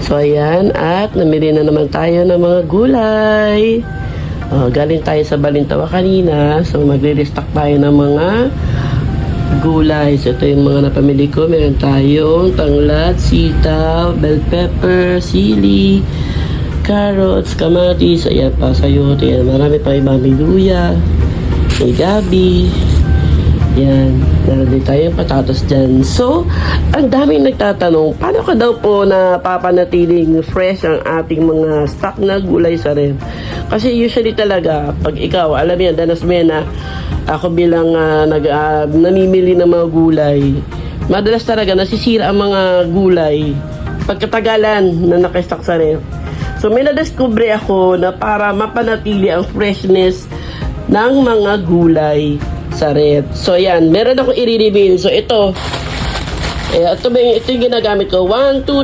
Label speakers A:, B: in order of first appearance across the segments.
A: So, ayan. At namili na naman tayo ng mga gulay. Galing tayo sa Balintawa kanina. So, magre-restock tayo ng mga gulay. So, ito yung mga napamili ko. Meron tayong tanglad, sitaw, bell pepper, sili, carrots, kamatis, ayan pa, sayote. Ayan, marami pa ibang luya, may gabi. Yan, meron din tayong patatas dyan. So, ang daming nagtatanong, paano ka daw po napapanatiling fresh ang ating mga stock na gulay sa ref? Kasi usually talaga, pag ikaw, alam yan, danas mo yan na ako bilang namimili ng mga gulay, madalas talaga nasisira ang mga gulay pagkatagalan na nakastock sa ref. So, may nadiscover ako na para mapanatili ang freshness ng mga gulay sa ref. So, yan. Meron akong i-reveal. So, ito. Ito yung ginagamit ko. 1, 2,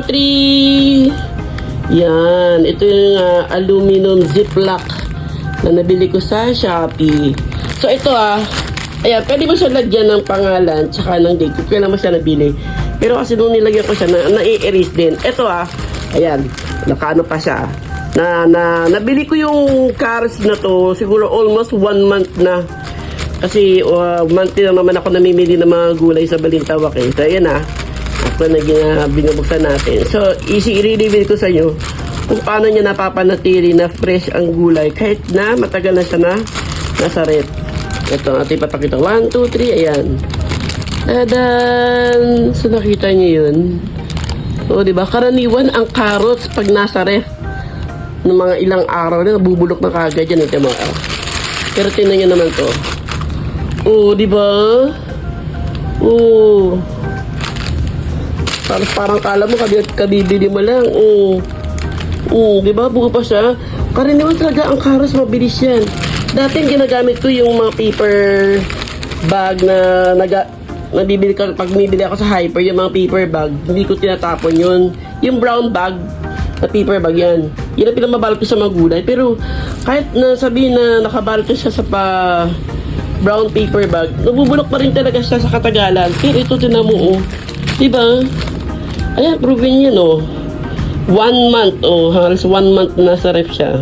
A: 3. Yan. Ito yung aluminum ziplock na nabili ko sa Shopee. So, ito ayan. Pwede mo siya lagyan ng pangalan tsaka ng date. Kailan mo siya nabili. Pero kasi nung nilagyan ko siya, na-erase din. Ito ayan. Nakaano pa siya. Nabili ko yung carrots na to. Siguro almost 1 month na. Kasi monthly lang naman ako namimili ng mga gulay sa Balintawak eh. So ayan ako na binubuksan natin. So i-reveal ko sa inyo kung paano niya napapanatili na fresh ang gulay kahit na matagal na siya na nasa ref. Ito ating papakita. 1, 2, 3. Ayan. Tadan! So nakita niyo yun. So diba karaniwan ang carrots pag nasa ref ng mga ilang araw na nabubulok na kagad yan. Ito mo. Pero tingnan niyo naman to. Di ba? Parang kala mo kabibili mo lang. Di ba? Buo pa siya. Karaniwan talaga ang carrots mabilis yan. Dati ginagamit ko yung mga paper bag na nabibili ko pag bumibili ako sa Hyper, yung mga paper bag, hindi ko tinatapon yun. Yung brown bag na paper bag yan. Yan ang pinamabalot ko sa mga gulay. Pero kahit na sabihin na nakabalot ko siya sa brown paper bag, nabubulok pa rin talaga siya sa katagalan. Pero ito tinan mo, diba? Ayan, proven yan 1 month, halos 1 month na sa ref siya.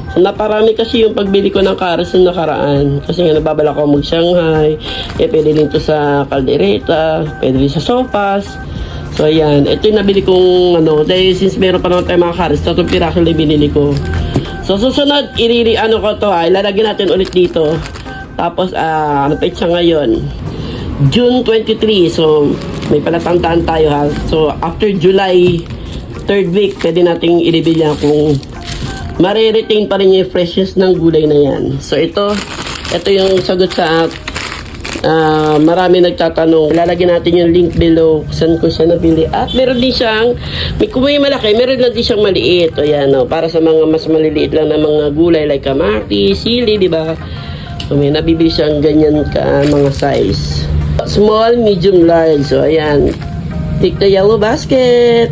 A: So, naparami kasi yung pagbili ko ng carrots na nakaraan. Kasi nga nababala ko mag-Shanghai. Pwede din to sa caldereta, pwede din sa sopas. So, ayan. Ito yung nabili kong, dahil since meron pa naman tayo mga carrots, 3 piraso lang binili ko. So, susunod, ko to, ilalagyan natin ulit dito. Tapos, ano pa siya ngayon? June 23. So, may palatandaan tayo So, after July 3rd week, pwede nating i-reveal yan kung mariretain pa rin yung freshness ng gulay na yan. So, ito yung sagot sa marami nagtatanong. Lalagyan natin yung link below kung saan ko siya nabili. At meron din siyang, kung may malaki, meron lang din siyang maliit. O yan, para sa mga mas maliliit lang na mga gulay like kamatis, sili, di ba? So, may nabibili siyang ganyan ka mga size. Small, medium, large. So, ayan. Take the yellow basket.